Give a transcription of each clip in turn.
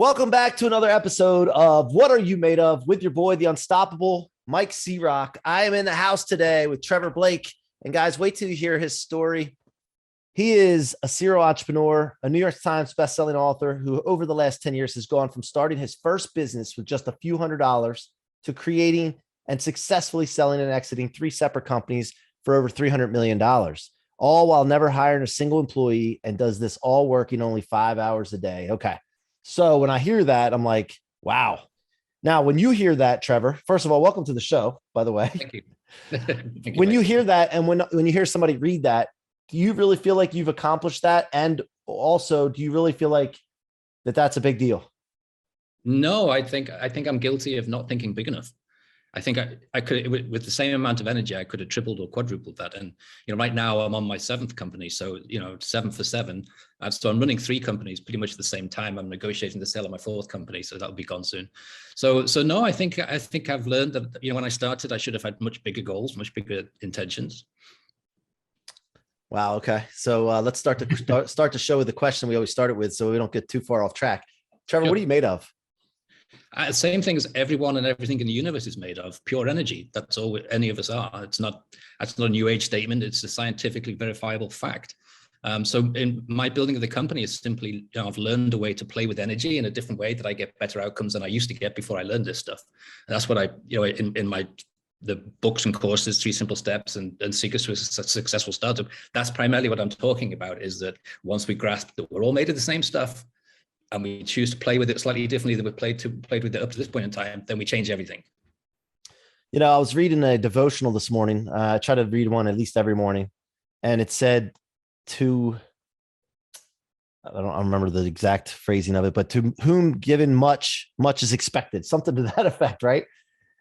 Welcome back to another episode of What Are You Made Of with your boy, the unstoppable Mike C-Roc. I am in the house today with Trevor Blake. And guys, wait till you hear his story. He is a serial entrepreneur, a New York Times bestselling author who over the last 10 years has gone from starting his first business with just a few $100s to creating and successfully selling and exiting 3 separate companies for over $300 million, all while never hiring a single employee, and does this all working only 5 hours a day. Okay. So when I hear that, I'm like, wow. Now, when you hear that, Trevor, first of all, welcome to the show, by the way. Thank you. Thank you, when Mike. you hear that, and when you hear somebody read that, do you really feel like you've accomplished that? And also, do you really feel like that's a big deal? No, I think I'm guilty of not thinking big enough. I think I could, with the same amount of energy, I could have tripled or quadrupled that. And, right now I'm on my 7th company. So, 7 for 7. So I'm running 3 companies pretty much at the same time. I'm negotiating the sale of my 4th company. So that'll be gone soon. So no, I think I've learned that, when I started, I should have had much bigger goals, much bigger intentions. Wow. Okay. So let's start the show with the question we always started with, so we don't get too far off track. Trevor, What are you made of? Same thing as everyone and everything in the universe is made of: pure energy. That's all any of us are. That's not a new age statement. It's a scientifically verifiable fact. So in my building of the company is simply, I've learned a way to play with energy in a different way that I get better outcomes than I used to get before I learned this stuff. And that's what I, in the books and courses, 3 Simple Steps and Secrets to a Successful Startup, that's primarily what I'm talking about, is that once we grasp that we're all made of the same stuff, and we choose to play with it slightly differently than we've played with it up to this point in time, then we change everything. I was reading a devotional this morning. I try to read one at least every morning. And it said I don't remember the exact phrasing of it, but to whom given much, much is expected. Something to that effect, right?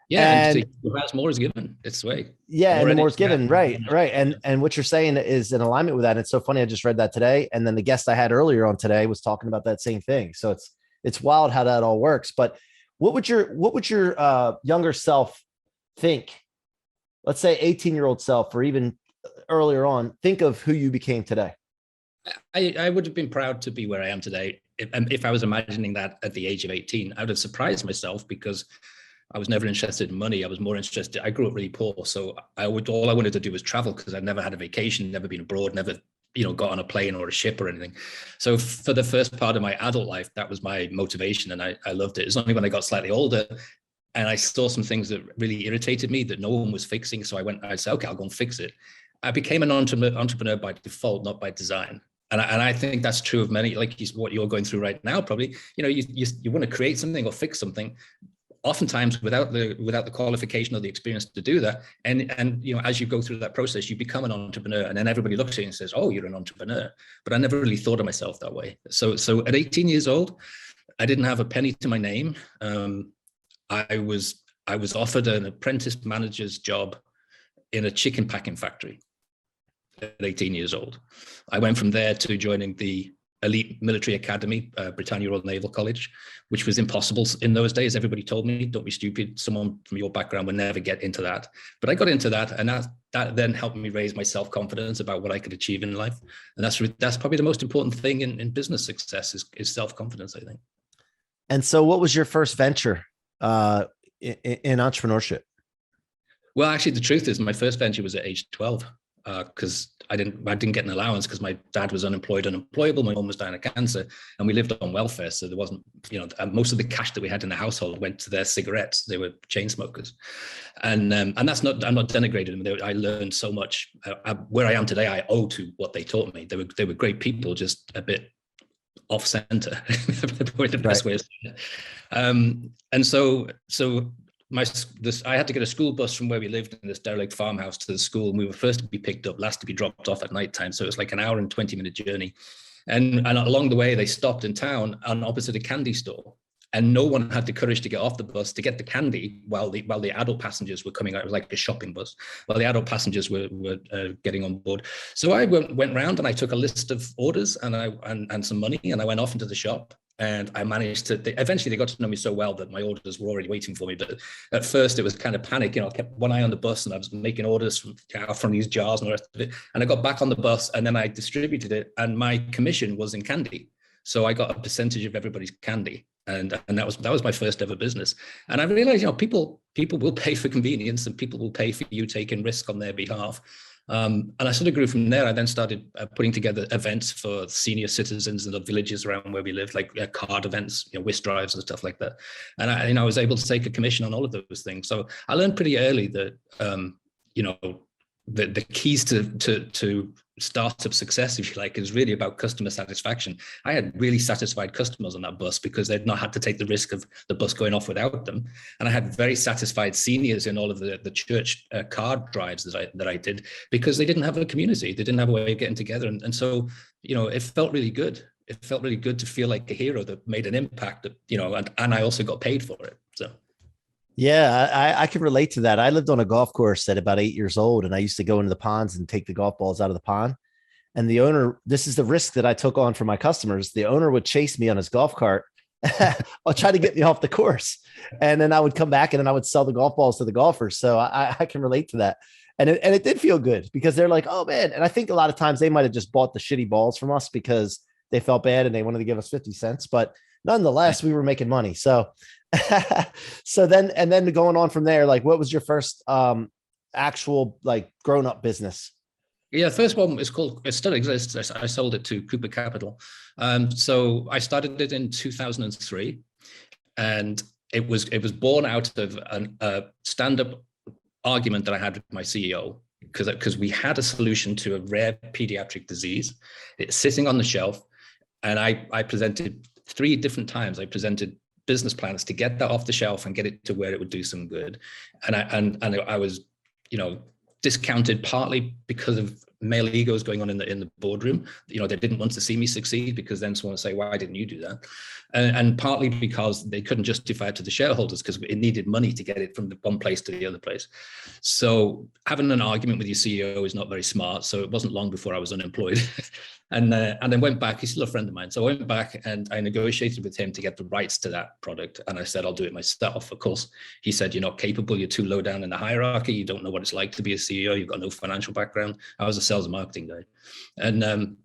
Yeah, and who has more is given. It's the way. Yeah, and the more is given, right. And what you're saying is in alignment with that. It's so funny. I just read that today, and then the guest I had earlier on today was talking about that same thing. So it's wild how that all works. But what would your younger self think? Let's say 18-year-old self, or even earlier on, think of who you became today. I would have been proud to be where I am today. If I was imagining that at the age of 18, I would have surprised myself, because I was never interested in money. I was more interested. I grew up really poor. So all I wanted to do was travel, because I'd never had a vacation, never been abroad, never, got on a plane or a ship or anything. So for the first part of my adult life, that was my motivation. And I loved it. It's only when I got slightly older and I saw some things that really irritated me that no one was fixing. So I said, okay, I'll go and fix it. I became an entrepreneur by default, not by design. And I think that's true of many, like what you're going through right now, probably. You want to create something or fix something, oftentimes without the qualification or the experience to do that. And as you go through that process, you become an entrepreneur, and then everybody looks at you and says, oh, you're an entrepreneur. But I never really thought of myself that way. So at 18 years old, I didn't have a penny to my name. I was offered an apprentice manager's job in a chicken packing factory at 18 years old. I went from there to joining the elite military academy, Britannia Royal Naval College, which was impossible in those days. Everybody told me, don't be stupid. Someone from your background would never get into that. But I got into that, and that then helped me raise my self-confidence about what I could achieve in life. And that's probably the most important thing in business success is self-confidence, I think. And so what was your first venture in entrepreneurship? Well, actually, the truth is my first venture was at age 12. Because I didn't get an allowance because my dad was unemployable. My mom was dying of cancer, and we lived on welfare. So there wasn't, most of the cash that we had in the household went to their cigarettes. They were chain smokers, and that's not. I'm not denigrating them. I learned so much. Where I am today, I owe to what they taught me. They were great people, just a bit off center. Probably the best way of saying it. And so. I had to get a school bus from where we lived in this derelict farmhouse to the school. And we were first to be picked up, last to be dropped off at nighttime. So it was like an hour and 20-minute journey. And along the way, they stopped in town opposite a candy store. And no one had the courage to get off the bus to get the candy while the adult passengers were coming out. It was like a shopping bus while the adult passengers were getting on board. So I went round and I took a list of orders and some money, and I went off into the shop. And I managed to, eventually they got to know me so well that my orders were already waiting for me. But at first it was kind of panic. I kept one eye on the bus, and I was making orders from these jars and the rest of it. And I got back on the bus, and then I distributed it, and my commission was in candy. So I got a percentage of everybody's candy. And that was my first ever business. And I realized, people will pay for convenience, and people will pay for you taking risk on their behalf. And I sort of grew from there. I then started putting together events for senior citizens in the villages around where we lived, like card events, whisk drives and stuff like that. And I was able to take a commission on all of those things. So I learned pretty early that, the keys to startup success, if you like, is really about customer satisfaction. I had really satisfied customers on that bus because they'd not had to take the risk of the bus going off without them. And I had very satisfied seniors in all of the church card drives that I did, because they didn't have a community. They didn't have a way of getting together. And so, it felt really good. It felt really good to feel like a hero that made an impact, and I also got paid for it. So. Yeah, I can relate to that. I lived on a golf course at about 8 years old, and I used to go into the ponds and take the golf balls out of the pond. And the owner, this is the risk that I took on for my customers. The owner would chase me on his golf cart. I'll try to get me off the course. And then I would come back and then I would sell the golf balls to the golfers. So I can relate to that. And it did feel good, because they're like, oh man. And I think a lot of times they might've just bought the shitty balls from us because they felt bad and they wanted to give us 50 cents, but nonetheless, we were making money. So, then going on from there, like, what was your first actual like grown up business? Yeah, the first one is called, it still exists. I sold it to Cooper Capital. So I started it in 2003, and it was born out of a stand-up argument that I had with my CEO, because we had a solution to a rare pediatric disease. It's sitting on the shelf, and I presented 3 different times. I presented business plans to get that off the shelf and get it to where it would do some good. And I was, discounted partly because of male egos going on in the boardroom. They didn't want to see me succeed, because then someone would say, why didn't you do that? And partly because they couldn't justify it to the shareholders, because it needed money to get it from the one place to the other place. So having an argument with your CEO is not very smart. So it wasn't long before I was unemployed. And then went back. He's still a friend of mine. So I went back and I negotiated with him to get the rights to that product. And I said, I'll do it myself. Of course, he said, you're not capable. You're too low down in the hierarchy. You don't know what it's like to be a CEO. You've got no financial background. I was a sales and marketing guy. And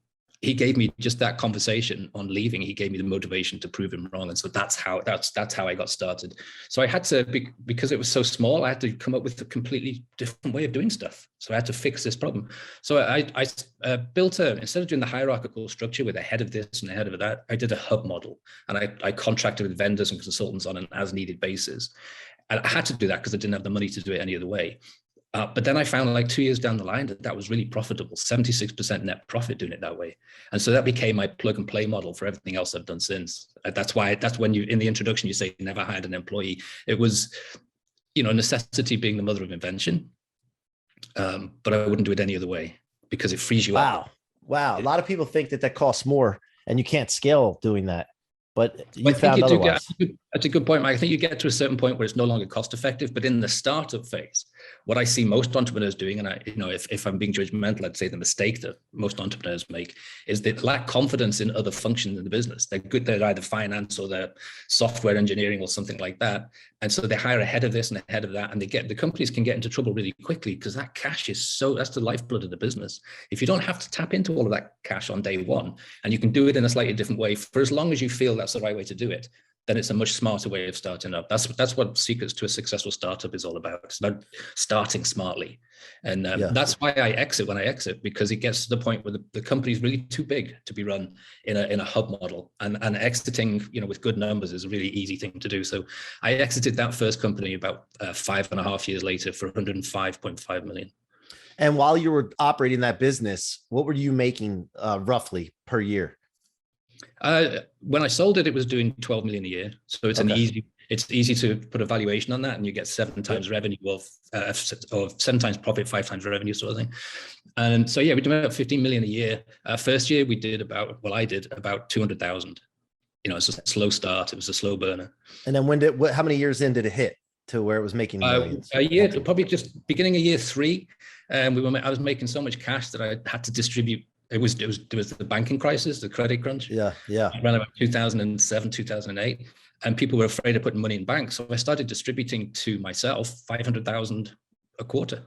he gave me just that conversation on leaving. He gave me the motivation to prove him wrong. And so that's how I got started. So I had to, because it was so small, I had to come up with a completely different way of doing stuff. So I had to fix this problem. So I built instead of doing the hierarchical structure with a head of this and a head of that, I did a hub model. And I contracted with vendors and consultants on an as needed basis. And I had to do that because I didn't have the money to do it any other way. But then I found, like 2 years down the line, that was really profitable, 76% net profit doing it that way. And so that became my plug and play model for everything else I've done since. That's when you, in the introduction, you say never hired an employee. It was, necessity being the mother of invention. But I wouldn't do it any other way, because it frees you up. Wow. A lot of people think that costs more and you can't scale doing that. But you found otherwise. That's a good point, Mike. I think you get to a certain point where it's no longer cost effective. But in the startup phase, what I see most entrepreneurs doing, and if I'm being judgmental, I'd say the mistake that most entrepreneurs make is they lack confidence in other functions in the business. They're good at either finance or they're software engineering or something like that. And so they hire ahead of this and ahead of that, and the companies can get into trouble really quickly, because that cash is that's the lifeblood of the business. If you don't have to tap into all of that cash on day one, and you can do it in a slightly different way for as long as you feel that's the right way to do it, then it's a much smarter way of starting up. That's what Secrets to a Successful Startup is all about. It's about starting smartly. And that's why I exit when I exit, because it gets to the point where the company is really too big to be run in a hub model. And exiting, with good numbers is a really easy thing to do. So I exited that first company about 5.5 years later for 105.5 million. And while you were operating that business, what were you making roughly per year? When I sold it, it was doing 12 million a year. So it's it's easy to put a valuation on that, and you get 7 times revenue or 7 times profit, 5 times revenue sort of thing. And so, we do about 15 million a year. First year we did I did about 200,000. It's a slow start. It was a slow burner. And then how many years in did it hit to where it was making millions? A year, probably just beginning of year 3. And I was making so much cash that I had to distribute. It was the banking crisis, the credit crunch. Yeah. Around about 2007, 2008, and people were afraid of putting money in banks. So I started distributing to myself 500,000 a quarter,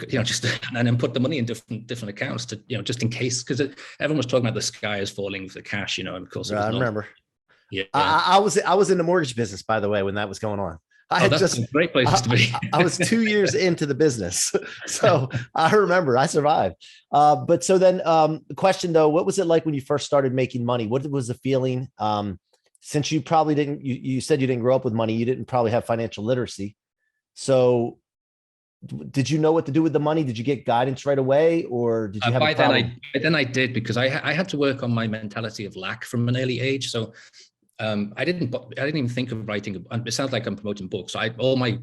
just and then put the money in different accounts to, just in case, because everyone was talking about the sky is falling for the cash, and of course it was I not. remember. Yeah. I was in the mortgage business, by the way, when that was going on. That's a great place to be. I was 2 years into the business. So I remember I survived. But so then the question though, what was it like when you first started making money? What was the feeling? Since you probably you said you didn't grow up with money, you didn't probably have financial literacy. So did you know what to do with the money? Did you get guidance right away, or did you have a problem? Then I did, because I had to work on my mentality of lack from an early age. So I didn't even think of writing. It sounds like I'm promoting books. All my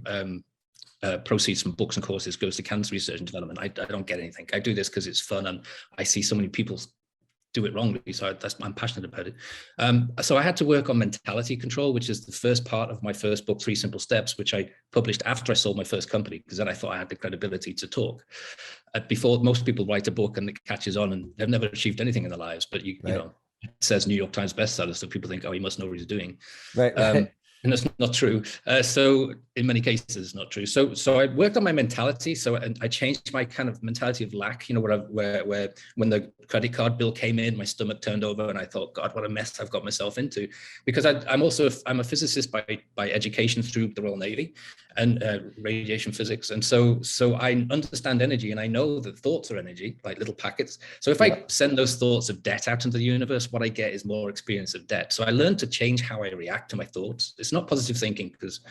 proceeds from books and courses goes to cancer research and development. I don't get anything. I do this because it's fun, and I see so many people do it wrongly. So I'm passionate about it. So I had to work on mentality control, which is the first part of my first book, 3 Simple Steps, which I published after I sold my first company, because then I thought I had the credibility to talk. Before, most people write a book and it catches on and they've never achieved anything in their lives, but you know, it says New York Times bestseller, so people think, oh, he must know what he's doing. Right. And that's not true. So in many cases, it's not true. So I worked on my mentality. So I changed my kind of mentality of lack, where when the credit card bill came in, my stomach turned over and I thought, God, what a mess I've got myself into. Because I'm a physicist by education through the Royal Navy and radiation physics. And so I understand energy, and I know that thoughts are energy, like little packets. So if I send those thoughts of debt out into the universe, what I get is more experience of debt. So I learned to change how I react to my thoughts. It's not positive thinking, because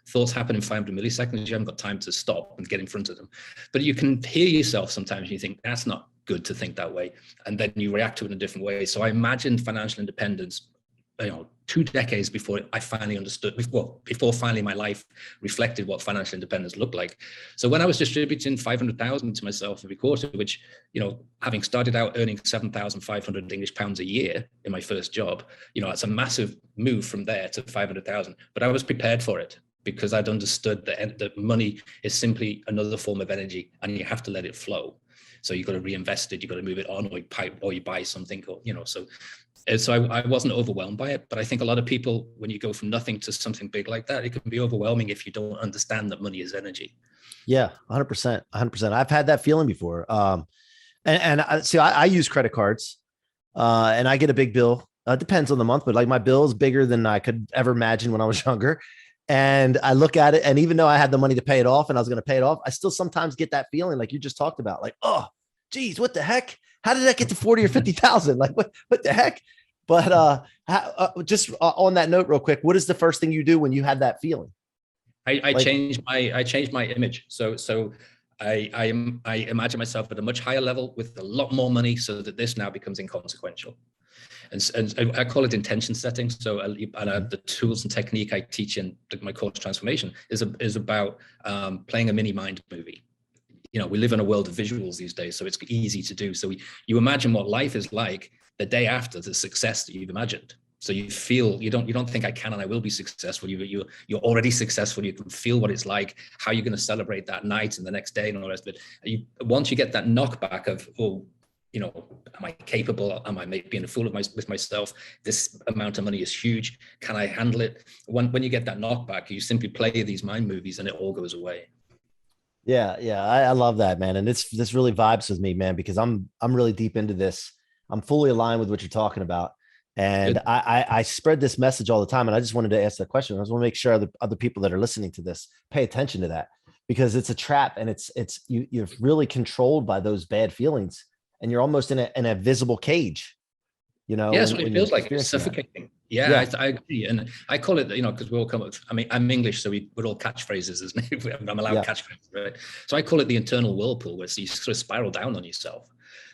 thoughts happen in 500 milliseconds. You haven't got time to stop and get in front of them. But you can hear yourself sometimes and you think, that's not good to think that way. And then you react to it in a different way. So I imagined financial independence, 2 decades before I finally understood, before finally my life reflected what financial independence looked like. So when I was distributing 500,000 to myself every quarter, which, having started out earning 7,500 English pounds a year in my first job, it's a massive move from there to 500,000. But I was prepared for it, because I'd understood that money is simply another form of energy, and you have to let it flow. So you've got to reinvest it, you've got to move it on, or you buy something, So I wasn't overwhelmed by it. But I think a lot of people, when you go from nothing to something big like that, it can be overwhelming if you don't understand that money is energy. Yeah, 100%. 100%. I've had that feeling before. And I use credit cards, and I get a big bill. It depends on the month, but like my bill is bigger than I could ever imagine when I was younger. And I look at it, and even though I had the money to pay it off and I was going to pay it off, I still sometimes get that feeling like you just talked about, like, oh, geez, what the heck? How did that get to 40 or 50,000? Like, what the heck? But just on that note, real quick, what is the first thing you do when you had that feeling? I changed my image. So I imagine myself at a much higher level with a lot more money, so that this now becomes inconsequential. And I call it intention setting. So the tools and technique I teach in my course Transformation is about playing a mini mind movie. We live in a world of visuals these days, so it's easy to do. So you imagine what life is like the day after the success that you've imagined. So you feel, you don't think I can and I will be successful. You're already successful. You can feel what it's like, how you're going to celebrate that night and the next day and all the rest of it. Once you get that knockback of, am I capable? Am I being a fool with myself? This amount of money is huge. Can I handle it? When you get that knockback, you simply play these mind movies and it all goes away. Yeah. I love that, man. And this really vibes with me, man, because I'm really deep into this. I'm fully aligned with what you're talking about. And I spread this message all the time. And I just wanted to ask that question. I just want to make sure other people that are listening to this pay attention to that, because it's a trap, and you're really controlled by those bad feelings, and you're almost in a visible cage, Yeah, that's what it feels like. It's suffocating. Yeah. I agree. And I call it, because we all come up, I'm English, so we're all catchphrases, isn't it? I'm allowed catchphrases, right? So I call it the internal whirlpool, where you sort of spiral down on yourself.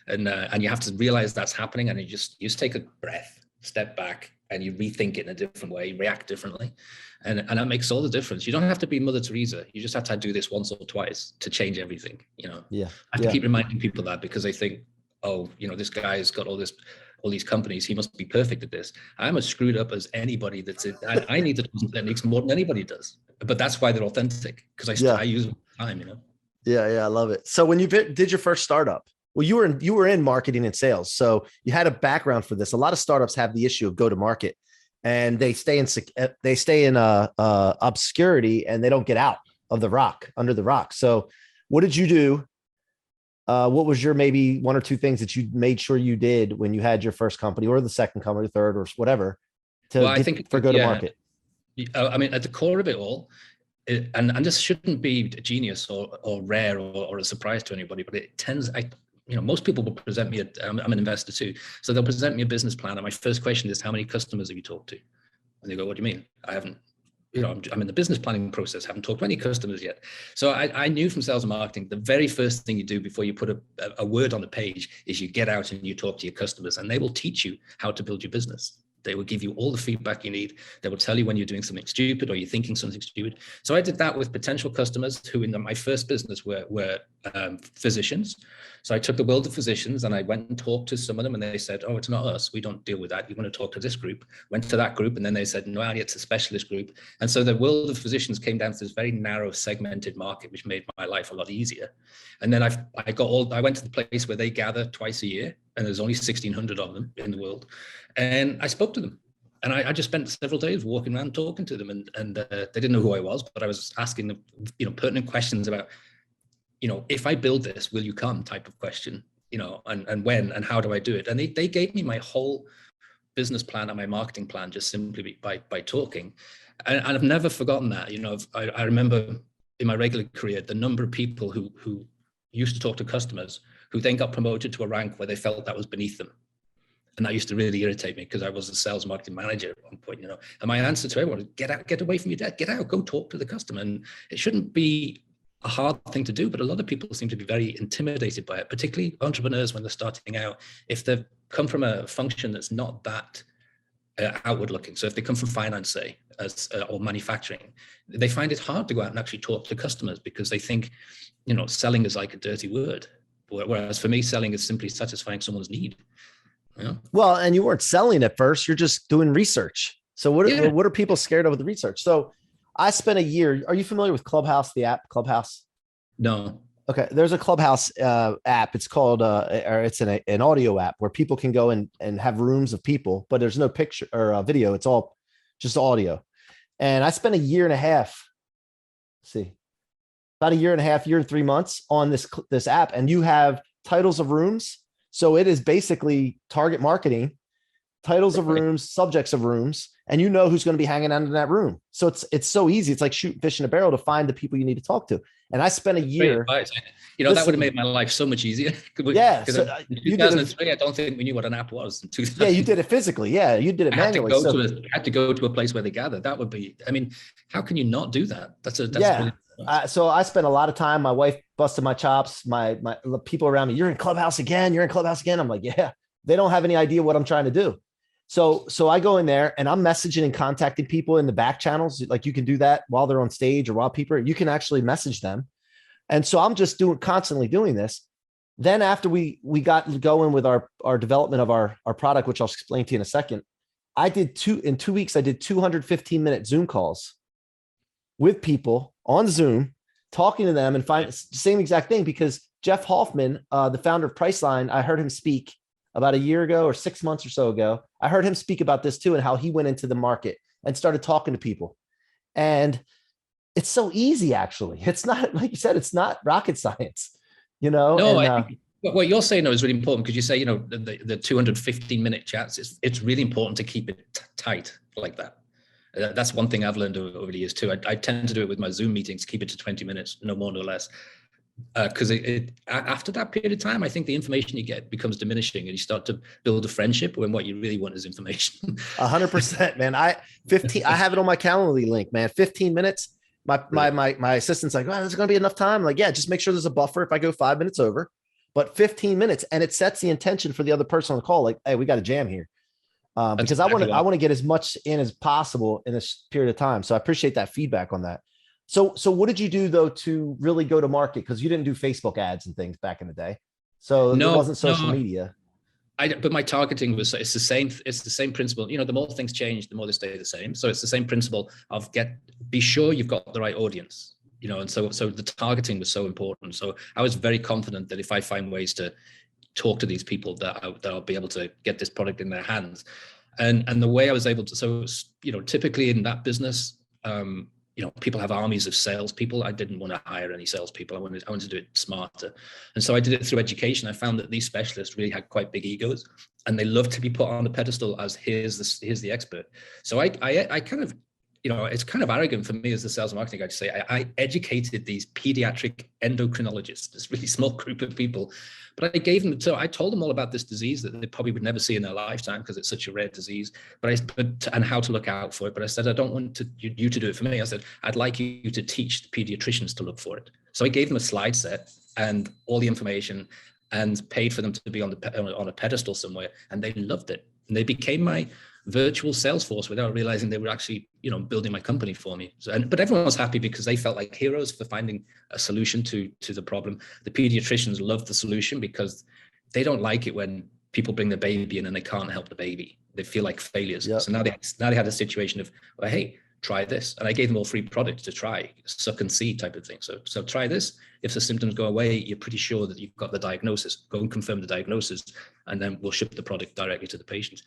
And you have to realize that's happening, and you just take a breath, step back, and you rethink it in a different way, react differently. And that makes all the difference. You don't have to be Mother Teresa. You just have to do this once or twice to change everything, I have to keep reminding people that, because they think, oh, this guy's got all these companies, he must be perfect at this. I'm as screwed up as anybody I need that makes more than anybody does. But that's why they're authentic, because I use time, Yeah, I love it. So when you did your first startup, well, you were in marketing and sales, so you had a background for this. A lot of startups have the issue of go to market, and they stay in obscurity, and they don't get out of under the rock. So what did you do what was your maybe one or two things that you made sure you did when you had your first company or the second company, third or whatever Well, to I think, for go to market? I mean, at the core of it all, and this shouldn't be a genius or rare or a surprise to anybody, but it tends, most people will present me, I'm an investor too, so they'll present me a business plan, and my first question is, how many customers have you talked to? And they go, what do you mean? I haven't, I'm in the business planning process, haven't talked to any customers yet. So I knew from sales and marketing, the very first thing you do before you put a word on the page is you get out and you talk to your customers, and they will teach you how to build your business. They will give you all the feedback you need. They will tell you when you're doing something stupid or you're thinking something stupid. So I did that with potential customers who in my first business were physicians. So I took the world of physicians and I went and talked to some of them, and they said, oh, it's not us. We don't deal with that. You want to talk to this group. Went to that group, and then they said, no, it's a specialist group. And so the world of physicians came down to this very narrow segmented market, which made my life a lot easier. And then I went to the place where they gather twice a year, and there's only 1,600 of them in the world. And I spoke to them, and I just spent several days walking around talking to them, and they didn't know who I was, but I was asking them, pertinent questions about, if I build this, will you come type of question, and when, and how do I do it? And they gave me my whole business plan and my marketing plan just simply by talking. And I've never forgotten that. I remember in my regular career, the number of people who used to talk to customers who then got promoted to a rank where they felt that was beneath them. And that used to really irritate me because I was a sales marketing manager at one point, and my answer to everyone was, get out, get away from your desk, get out, go talk to the customer. And it shouldn't be a hard thing to do, but a lot of people seem to be very intimidated by it, particularly entrepreneurs when they're starting out. If they've come from a function that's not that outward looking, so if they come from finance, say, or manufacturing, they find it hard to go out and actually talk to customers because they think, selling is like a dirty word. Whereas for me, selling is simply satisfying someone's need. Yeah. Well, and you weren't selling at first, you're just doing research. So what are people scared of with the research? So I spent a year. Are you familiar with Clubhouse, the app Clubhouse? No. Okay. There's a Clubhouse app. It's called, or it's an audio app where people can go and have rooms of people, but there's no picture or video. It's all just audio. And I spent a year and a half, about a year and a half, year and 3 months on this app. And you have titles of rooms. So it is basically target marketing, titles of rooms, subjects of rooms, and you know who's going to be hanging out in that room. So it's so easy. It's like shooting fish in a barrel to find the people you need to talk to. And I spent a year. That would have made my life so much easier. Yeah. So, in 2003, I don't think we knew what an app was. Yeah, you did it physically. Yeah, you did it manually. I had to go to a place where they gather. That would be, how can you not do that? So I spent a lot of time. My wife busted my chops. My people around me, you're in Clubhouse again. You're in Clubhouse again. I'm like, yeah, they don't have any idea what I'm trying to do. So I go in there and I'm messaging and contacting people in the back channels. Like you can do that while they're on stage or while you can actually message them. And so I'm just constantly doing this. Then after we got going with our development of our product, which I'll explain to you in a second, in 2 weeks, I did 215-minute Zoom calls with people on Zoom, talking to them and find the same exact thing, because Jeff Hoffman, the founder of Priceline, I heard him speak about a year ago or 6 months or so ago. I heard him speak about this too, and how he went into the market and started talking to people. And it's so easy, actually. It's not, like you said, it's not rocket science, No, I think what you're saying though is really important, because you say, the 215-minute chats, it's really important to keep it tight like that. That's one thing I've learned over the years too. I tend to do it with my Zoom meetings, keep it to 20 minutes, no more, no less. Because after that period of time, I think the information you get becomes diminishing, and you start to build a friendship when what you really want is information. 100%, man. I have it on my Calendly link, man. 15 minutes. My assistant's like, there's going to be enough time. I'm like, yeah, just make sure there's a buffer if I go 5 minutes over, but 15 minutes, and it sets the intention for the other person on the call. Like, hey, we got a jam here. Because I want to get as much in as possible in this period of time. So I appreciate that feedback on that. So what did you do though to really go to market? Because you didn't do Facebook ads and things back in the day, so it wasn't social media. But my targeting was, it's the same principle. The more things change, the more they stay the same. So it's the same principle of be sure you've got the right audience. And so the targeting was so important. So I was very confident that if I find ways to talk to these people, that I'll be able to get this product in their hands. And the way I was able to, typically in that business, people have armies of salespeople. I didn't want to hire any salespeople. I wanted to do it smarter. And so I did it through education. I found that these specialists really had quite big egos, and they love to be put on a pedestal as here's the expert. So I kind of, it's kind of arrogant for me as the sales and marketing guy to say I educated these pediatric endocrinologists, this really small group of people, but I told them all about this disease that they probably would never see in their lifetime because it's such a rare disease, and how to look out for it. But I said, I don't want you to do it for me. I said, I'd like you to teach the pediatricians to look for it. So I gave them a slide set and all the information and paid for them to be on a pedestal somewhere, and they loved it. And they became my virtual sales force without realizing they were actually, building my company for me. But everyone was happy because they felt like heroes for finding a solution to the problem. The pediatricians loved the solution because they don't like it when people bring their baby in and they can't help the baby. They feel like failures. Yep. So now they had a situation of, well, hey, try this. And I gave them all free products to try, suck and see type of thing. So try this. If the symptoms go away, you're pretty sure that you've got the diagnosis. Go and confirm the diagnosis, and then we'll ship the product directly to the patient.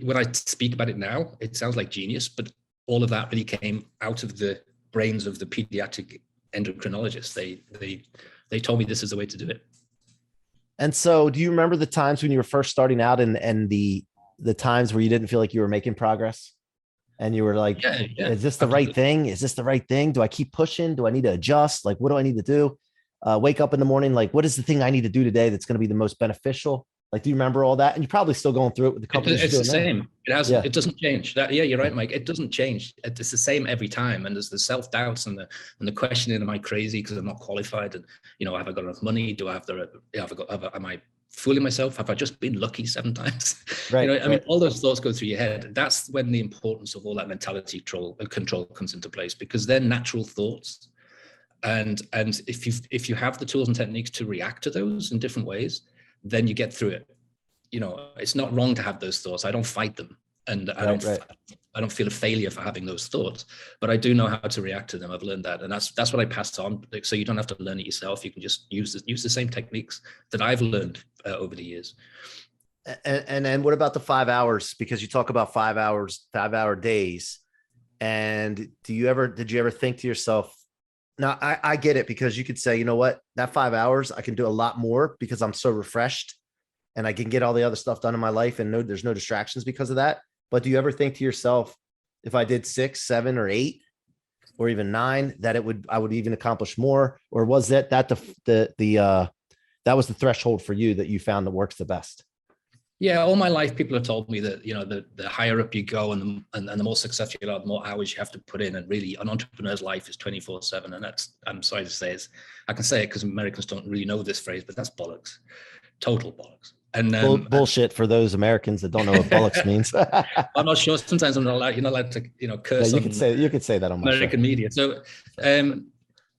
When I speak about it now, it sounds like genius, but all of that really came out of the brains of the pediatric endocrinologists. They told me this is the way to do it. And so do you remember the times when you were first starting out and the times where you didn't feel like you were making progress? And you were like, yeah, is this the right thing? Is this the right thing? Do I keep pushing? Do I need to adjust? Like, what do I need to do? Wake up in the morning, like, what is the thing I need to do today that's going to be the most beneficial? Like, do you remember all that? And you're probably still going through it with the company. It's the same. It doesn't change. You're right, Mike. It doesn't change. It's the same every time. And there's the self-doubts and the questioning, am I crazy because I'm not qualified? And, have I got enough money? Am I fooling myself? Have I just been lucky 7 times? Right. I mean, all those thoughts go through your head. That's when the importance of all that mentality control comes into place, because they're natural thoughts. And if you have the tools and techniques to react to those in different ways, then you get through it. It's not wrong to have those thoughts. I don't fight them, and I don't feel a failure for having those thoughts, but I do know how to react to them. I've learned that, and that's what I passed on. So you don't have to learn it yourself. You can just use the same techniques that I've learned over the years. And then what about the 5 hours? Because you talk about 5-hour days. And did you ever think to yourself, now I get it, because you could say, you know what, that 5 hours, I can do a lot more because I'm so refreshed and I can get all the other stuff done in my life and there's no distractions because of that. But do you ever think to yourself, if I did 6, 7, or 8, or even 9, that I would even accomplish more? Or was that was the threshold for you that you found that works the best? Yeah, all my life, people have told me that, the higher up you go and the more successful you are, the more hours you have to put in. And really, an entrepreneur's life is 24/7. And that's, I'm sorry to say, I can say it because Americans don't really know this phrase, but that's bollocks, total bollocks. And bullshit for those Americans that don't know what bollocks means. I'm not sure. Sometimes you're not allowed to, curse. Yeah, you could say that on American media. So,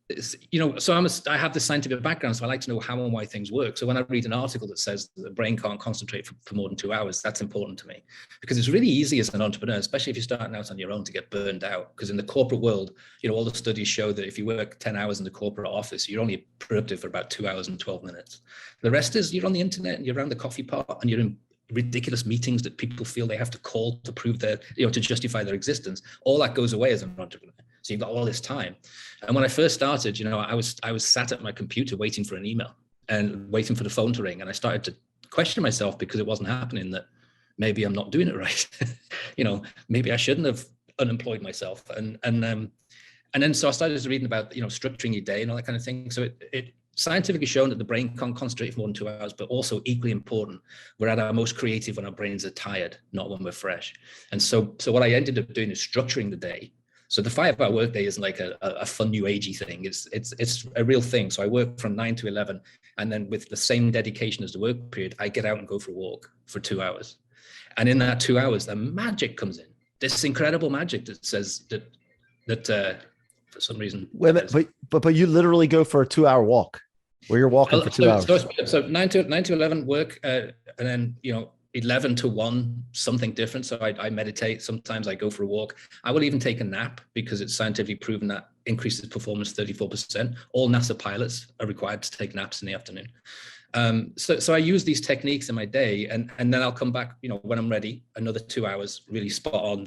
I have this scientific background, so I like to know how and why things work. So when I read an article that says the brain can't concentrate for more than 2 hours, that's important to me, because it's really easy as an entrepreneur, especially if you're starting out on your own, to get burned out. Because in the corporate world, all the studies show that if you work 10 hours in the corporate office, you're only productive for about 2 hours and 12 minutes. The rest is you're on the internet and you're around the coffee pot and you're in ridiculous meetings that people feel they have to call to prove their, to justify their existence. All that goes away as an entrepreneur. So you've got all this time. And when I first started, I was sat at my computer waiting for an email and waiting for the phone to ring. And I started to question myself because it wasn't happening, that maybe I'm not doing it right. Maybe I shouldn't have unemployed myself. And then so I started reading about, structuring your day and all that kind of thing. So it scientifically shown that the brain can't concentrate for more than 2 hours, but also equally important, we're at our most creative when our brains are tired, not when we're fresh. And so what I ended up doing is structuring the day. So the 5-hour workday isn't like a fun new agey thing. It's a real thing. So I work from 9 to 11, and then with the same dedication as the work period, I get out and go for a walk for 2 hours. And in that 2 hours, the magic comes in. This incredible magic that says that for some reason. Wait a minute, but you literally go for a 2-hour walk where you're walking for 2 hours. So 9 to 11 work, and then 11 to 1, something different. So I meditate. Sometimes I go for a walk. I will even take a nap, because it's scientifically proven that increases performance 34%. All NASA pilots are required to take naps in the afternoon. So I use these techniques in my day, and then I'll come back, when I'm ready, another 2 hours, really spot on,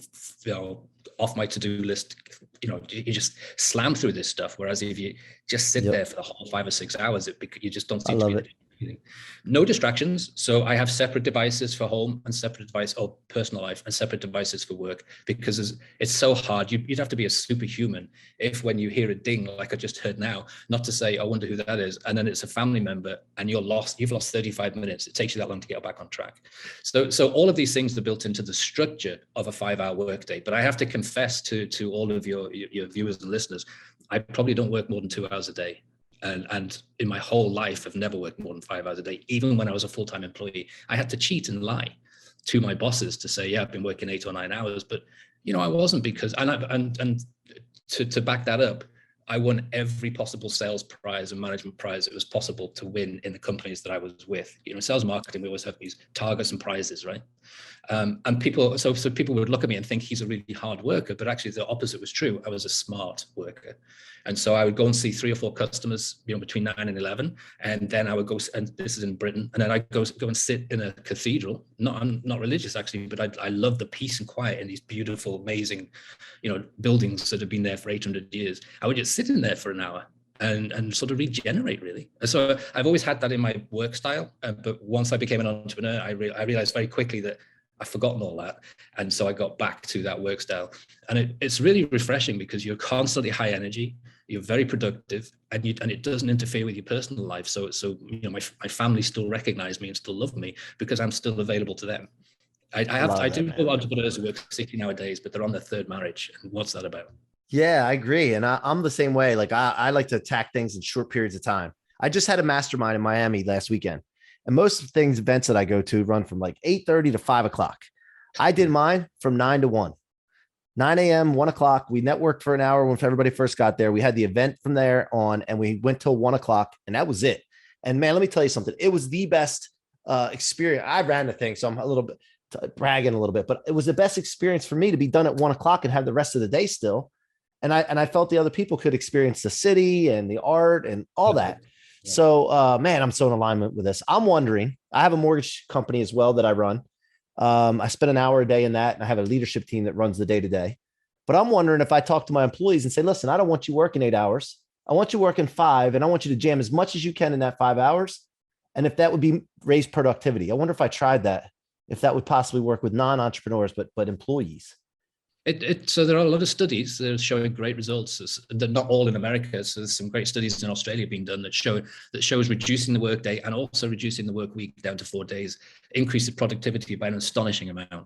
off my to-do list, you just slam through this stuff. Whereas if you just sit there for the whole 5 or 6 hours, you just don't seem to be doing anything. No distractions. So I have separate devices for home and separate device or personal life and separate devices for work, because it's so hard. You'd have to be a superhuman if, when you hear a ding like I just heard now, not to say, I wonder who that is, and then it's a family member and you've lost 35 minutes. It takes you that long to get back on track. So all of these things are built into the structure of a 5-hour workday. But I have to confess to all of your viewers and listeners, I probably don't work more than 2 hours a day. And in my whole life, I've never worked more than 5 hours a day. Even when I was a full-time employee, I had to cheat and lie to my bosses to say, yeah, I've been working 8 or 9 hours, but I wasn't, because, and to back that up, I won every possible sales prize and management prize it was possible to win in the companies that I was with. Sales marketing, we always have these targets and prizes, right? And people, so people would look at me and think he's a really hard worker, but actually the opposite was true. I was a smart worker. And so I would go and see 3 or 4 customers, between 9 and 11. And then I would go, and this is in Britain, and then I'd go and sit in a cathedral. I'm not religious actually, but I love the peace and quiet in these beautiful, amazing, buildings that have been there for 800 years. I would just sit in there for an hour and sort of regenerate, really. And so I've always had that in my work style. But once I became an entrepreneur, I realized very quickly that I've forgotten all that. And so I got back to that work style. And it's really refreshing, because you're constantly high energy, you're very productive, and it doesn't interfere with your personal life. So my family still recognize me and still love me because I'm still available to them. I do know entrepreneurs who work 60 nowadays, but they're on their 3rd marriage. And what's that about? Yeah, I agree. And I'm the same way. Like I like to attack things in short periods of time. I just had a mastermind in Miami last weekend. And most events that I go to run from like 8:30 to 5 o'clock. I did mine from 9 to 1, 9 a.m., 1 o'clock. We networked for an hour when everybody first got there. We had the event from there on, and we went till 1 o'clock, and that was it. And man, let me tell you something. It was the best experience. I ran the thing, so I'm a little bit bragging a little bit, but it was the best experience for me to be done at 1 o'clock and have the rest of the day still. And I felt the other people could experience the city and the art and all that. Yeah. So, man, I'm so in alignment with this. I'm wondering, I have a mortgage company as well that I run. I spend an hour a day in that, and I have a leadership team that runs the day to day. But I'm wondering if I talk to my employees and say, listen, I don't want you working 8 hours. I want you working 5, and I want you to jam as much as you can in that 5 hours. And if that would be raise productivity, I wonder if I tried that, if that would possibly work with non-entrepreneurs, but employees. So there are a lot of studies that are showing great results. They're not all in America. So there's some great studies in Australia being done that shows reducing the workday and also reducing the work week down to 4 days, increases productivity by an astonishing amount.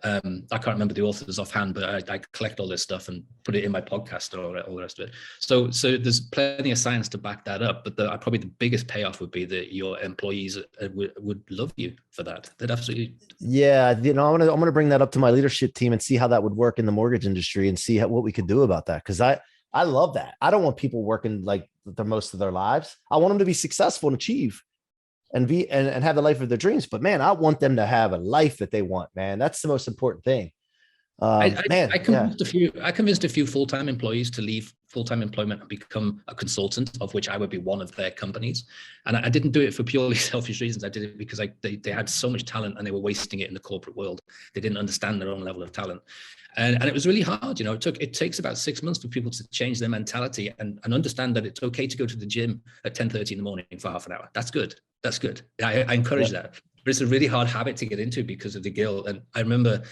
I can't remember the authors offhand, but I collect all this stuff and put it in my podcast and all the rest of it. So there's plenty of science to back that up. But probably the biggest payoff would be that your employees would love you for that. They'd absolutely. Yeah, I'm gonna bring that up to my leadership team and see how that would work in the mortgage industry and see what we could do about that. Because I love that. I don't want people working like the most of their lives. I want them to be successful and achieve and have the life of their dreams. But man, I want them to have a life that they want, man. That's the most important thing. I convinced a few full-time employees to leave full-time employment and become a consultant, of which I would be one of their companies. And I didn't do it for purely selfish reasons. I did it because they had so much talent and they were wasting it in the corporate world. They didn't understand their own level of talent. And it was really hard. It takes about 6 months for people to change their mentality and understand that it's okay to go to the gym at 10:30 in the morning for half an hour. That's good. That's good. I encourage that. But it's a really hard habit to get into because of the guilt. And I remember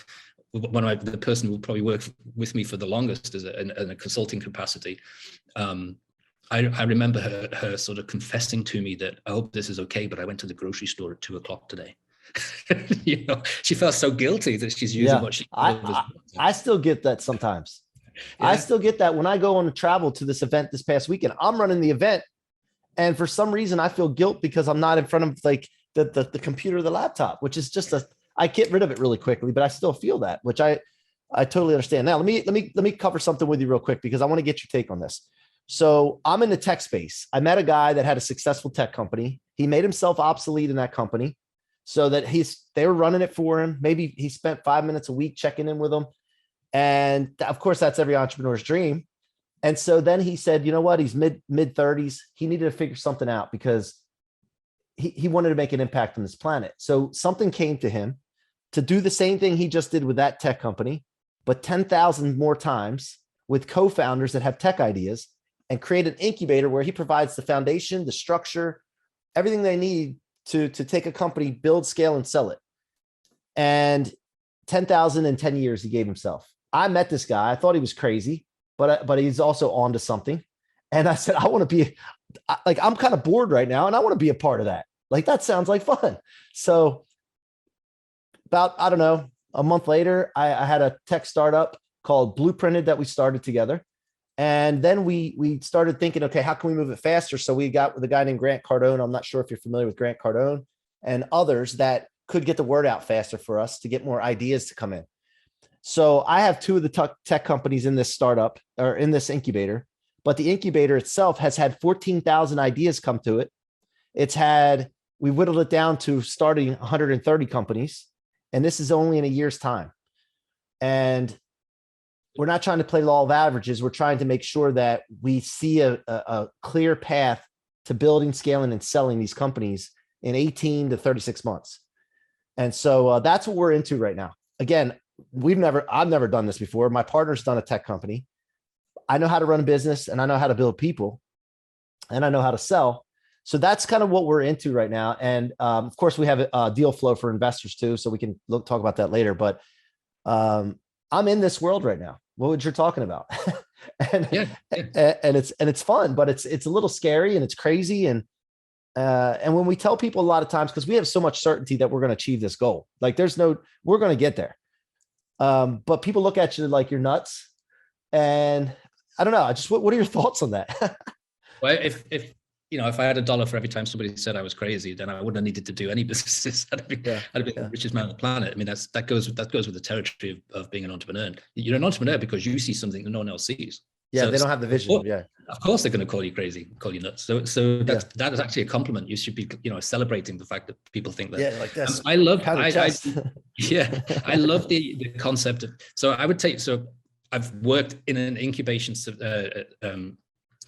the person who probably worked with me for the longest in a consulting capacity, I remember her sort of confessing to me that, I hope this is okay, but I went to the grocery store at 2 o'clock today. She felt so guilty that she's using what she. I still get that sometimes. Yeah. I still get that when I go on a travel to this event this past weekend. I'm running the event, and for some reason I feel guilt because I'm not in front of like the computer or the laptop, which is just I get rid of it really quickly, but I still feel that, which I totally understand. Now, let me cover something with you real quick because I want to get your take on this. So I'm in the tech space. I met a guy that had a successful tech company. He made himself obsolete in that company so that they were running it for him. Maybe he spent 5 minutes a week checking in with them. And of course, that's every entrepreneur's dream. And so then he said, you know what? He's mid 30s. He needed to figure something out because he wanted to make an impact on this planet. So something came to him to do the same thing he just did with that tech company, but 10,000 more times with co-founders that have tech ideas and create an incubator where he provides the foundation, the structure, everything they need to take a company, build, scale, and sell it. And 10,000 in 10 years he gave himself. I met this guy. I thought he was crazy, but he's also onto something. And I said, I want to be like, I'm kind of bored right now and I want to be a part of that. Like, that sounds like fun. So about, I don't know, a month later, I had a tech startup called Blueprinted that we started together. And then we started thinking, okay, how can we move it faster? So we got with a guy named Grant Cardone. I'm not sure if you're familiar with Grant Cardone and others that could get the word out faster for us to get more ideas to come in. So I have two of the tech companies in this startup or in this incubator, but the incubator itself has had 14,000 ideas come to it. We whittled it down to starting 130 companies. And this is only in a year's time. And we're not trying to play law of averages. We're trying to make sure that we see a clear path to building, scaling, and selling these companies in 18 to 36 months. And so that's what we're into right now. Again, I've never done this before. My partner's done a tech company. I know how to run a business and I know how to build people and I know how to sell. So that's kind of what we're into right now. And of course we have a deal flow for investors too. So we can talk about that later, but I'm in this world right now. What you're talking about. and it's fun, but it's a little scary and it's crazy. And when we tell people a lot of times, because we have so much certainty that we're going to achieve this goal, like we're going to get there. But people look at you like you're nuts. And I don't know. What are your thoughts on that? Well, if I had $1 for every time somebody said I was crazy, then I wouldn't have needed to do any businesses. I'd be the richest man on the planet. I mean, that goes with the territory of being an entrepreneur. You're an entrepreneur because you see something that no one else sees. Yeah, so they don't have the vision. Of course they're going to call you crazy, call you nuts. So that is actually a compliment. You should be, celebrating the fact that people think that. Yeah, like this. I love the concept of. So I would take. So I've worked in an incubation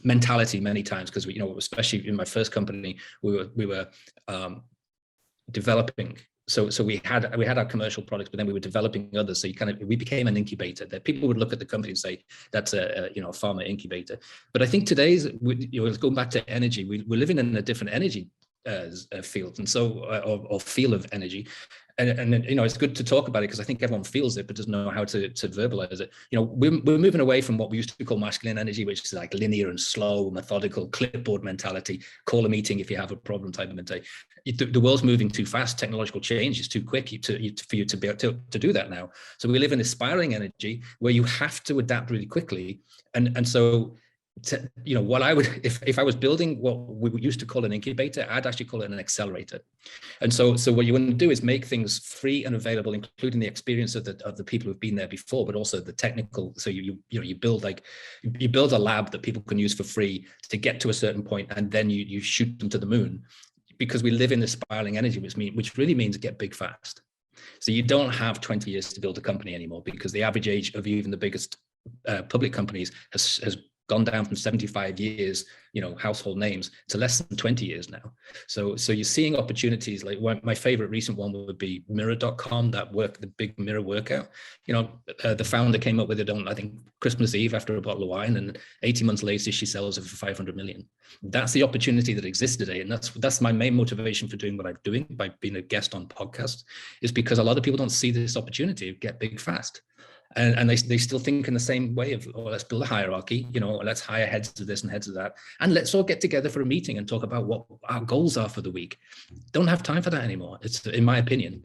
mentality many times because especially in my first company, we were developing. So we had our commercial products, but then we were developing others. So we became an incubator that people would look at the company and say, that's a pharma incubator. But I think today's, going back to energy, we're living in a different energy field. And so, or feel of energy. And it's good to talk about it because I think everyone feels it, but doesn't know how to verbalize it. We're moving away from what we used to call masculine energy, which is like linear and slow, methodical, clipboard mentality, call a meeting if you have a problem type of mentality. The world's moving too fast. Technological change is too quick for you to be able to do that now. So we live in aspiring energy where you have to adapt really quickly. And so, what I would, if I was building what we used to call an incubator, I'd actually call it an accelerator. And so what you want to do is make things free and available, including the experience of the people who've been there before, but also the technical. So you build a lab that people can use for free to get to a certain point, and then you shoot them to the moon, because we live in this spiraling energy, which really means get big fast. So you don't have 20 years to build a company anymore, because the average age of even the biggest public companies has gone down from 75 years, household names, to less than 20 years now. So you're seeing opportunities like my favorite recent one would be mirror.com, the big mirror workout. The founder came up with it on, I think, Christmas Eve after a bottle of wine, and 18 months later she sells it for 500 million. That's the opportunity that exists today. And that's my main motivation for doing what I'm doing by being a guest on podcasts, is because a lot of people don't see this opportunity to get big fast. And they still think in the same way of, let's build a hierarchy, let's hire heads of this and heads of that. And let's all get together for a meeting and talk about what our goals are for the week. Don't have time for that anymore. It's, in my opinion,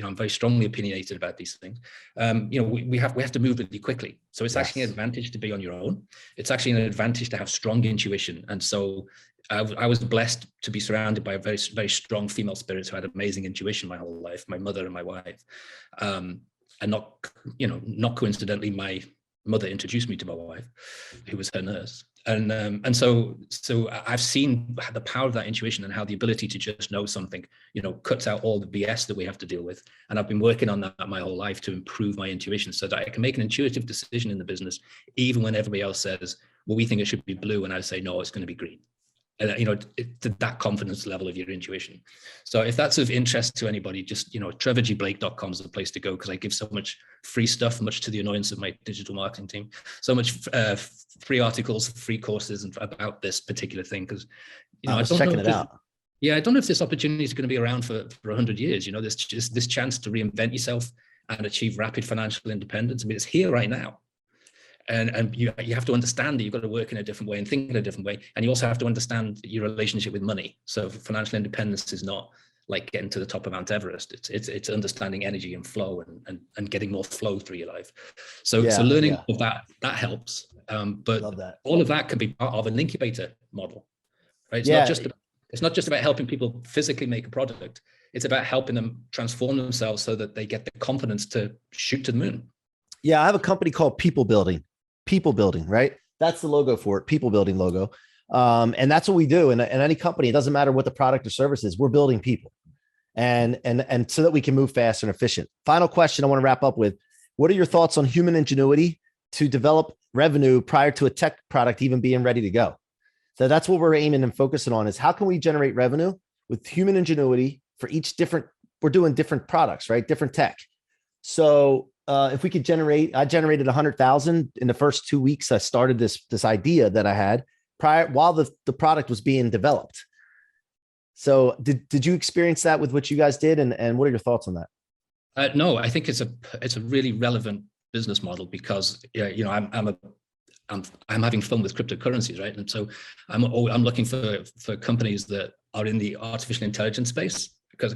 I'm very strongly opinionated about these things. We have to move really quickly. So it's actually an advantage to be on your own. It's actually an advantage to have strong intuition. And so I was blessed to be surrounded by a very, very strong female spirits who had amazing intuition my whole life, my mother and my wife. And not coincidentally, my mother introduced me to my wife, who was her nurse. And so I've seen the power of that intuition and how the ability to just know something, cuts out all the BS that we have to deal with. And I've been working on that my whole life to improve my intuition so that I can make an intuitive decision in the business, even when everybody else says, well, we think it should be blue. And I say, no, it's going to be green. to that confidence level of your intuition. So if that's of interest to anybody, just, trevorgblake.com is the place to go, because I give so much free stuff, much to the annoyance of my digital marketing team, so much free articles, free courses about this particular thing. Because, I was checking it out. Yeah, I don't know if this opportunity is going to be around for 100 years. This chance to reinvent yourself and achieve rapid financial independence. I mean, it's here right now. And you have to understand that you've got to work in a different way and think in a different way. And you also have to understand your relationship with money. So financial independence is not like getting to the top of Mount Everest. It's understanding energy and flow and getting more flow through your life. So learning of that helps. But all of that can be part of an incubator model, right? It's not just about helping people physically make a product. It's about helping them transform themselves so that they get the confidence to shoot to the moon. Yeah, I have a company called People Building, right? That's the logo for it, People Building logo. And that's what we do. And any company, it doesn't matter what the product or service is, we're building people. And so that we can move faster and efficient. Final question I want to wrap up with: what are your thoughts on human ingenuity to develop revenue prior to a tech product even being ready to go? So that's what we're aiming and focusing on, is how can we generate revenue with human ingenuity for each different, we're doing different products, right? Different tech. So if we could I generated 100,000 in the first 2 weeks. I started this idea that I had while the product was being developed. So did you experience that with what you guys did? And what are your thoughts on that? No, I think it's a really relevant business model, because I'm having fun with cryptocurrencies, right? And so I'm looking for companies that are in the artificial intelligence space, because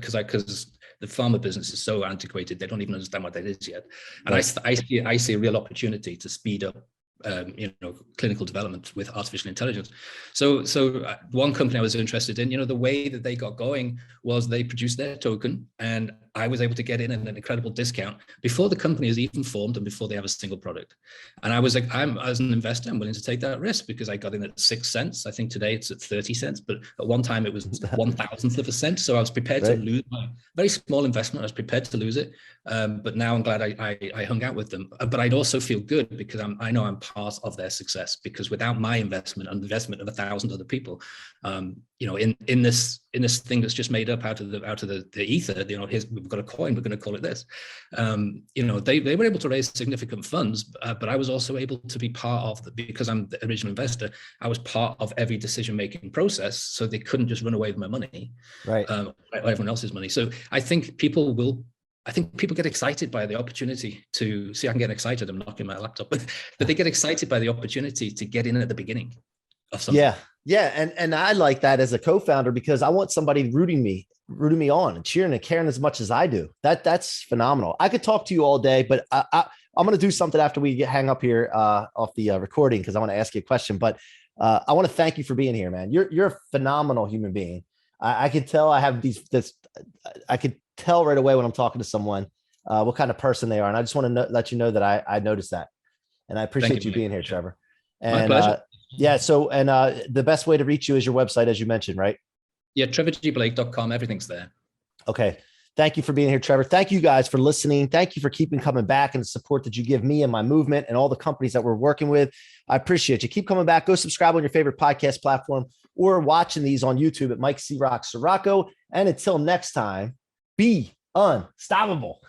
the pharma business is so antiquated, they don't even understand what that is yet. And right. I see a real opportunity to speed up clinical development with artificial intelligence. So one company I was interested in, the way that they got going was they produced their token, and I was able to get in at an incredible discount before the company is even formed and before they have a single product. And I was like, as an investor, I'm willing to take that risk, because I got in at 6 cents. I think today it's at 30 cents, but at one time it was 1,000th of a cent. So I was prepared to lose my very small investment. I was prepared to lose it. But now I'm glad I hung out with them. But I'd also feel good, because I know I'm part of their success, because without my investment and the investment of 1,000 other people, in this thing that's just made up out of the ether, we've got a coin, we're going to call it this. They were able to raise significant funds, but I was also able to be part of because I'm the original investor. I was part of every decision-making process, so they couldn't just run away with my money, right? Like everyone else's money. So I think people get excited by the opportunity to see. I can get excited. I'm knocking my laptop, but they get excited by the opportunity to get in at the beginning of something. Yeah. And I like that as a co-founder, because I want somebody rooting me on and cheering and caring as much as I do. That's phenomenal. I could talk to you all day, but I'm going to do something after we hang up here off the recording, because I want to ask you a question. But I want to thank you for being here, man. You're a phenomenal human being. I could tell I could tell right away when I'm talking to someone what kind of person they are. And I just want to let you know that I noticed that. And I appreciate you being here, Trevor. And my pleasure. So the best way to reach you is your website, as you mentioned, right? Yeah, trevorgblake.com. Everything's there. Okay. Thank you for being here, Trevor. Thank you guys for listening. Thank you for keeping coming back and the support that you give me and my movement and all the companies that we're working with. I appreciate you. Keep coming back. Go subscribe on your favorite podcast platform, or watching these on YouTube at Mike C-Roc Ciorrocco. And until next time, be unstoppable.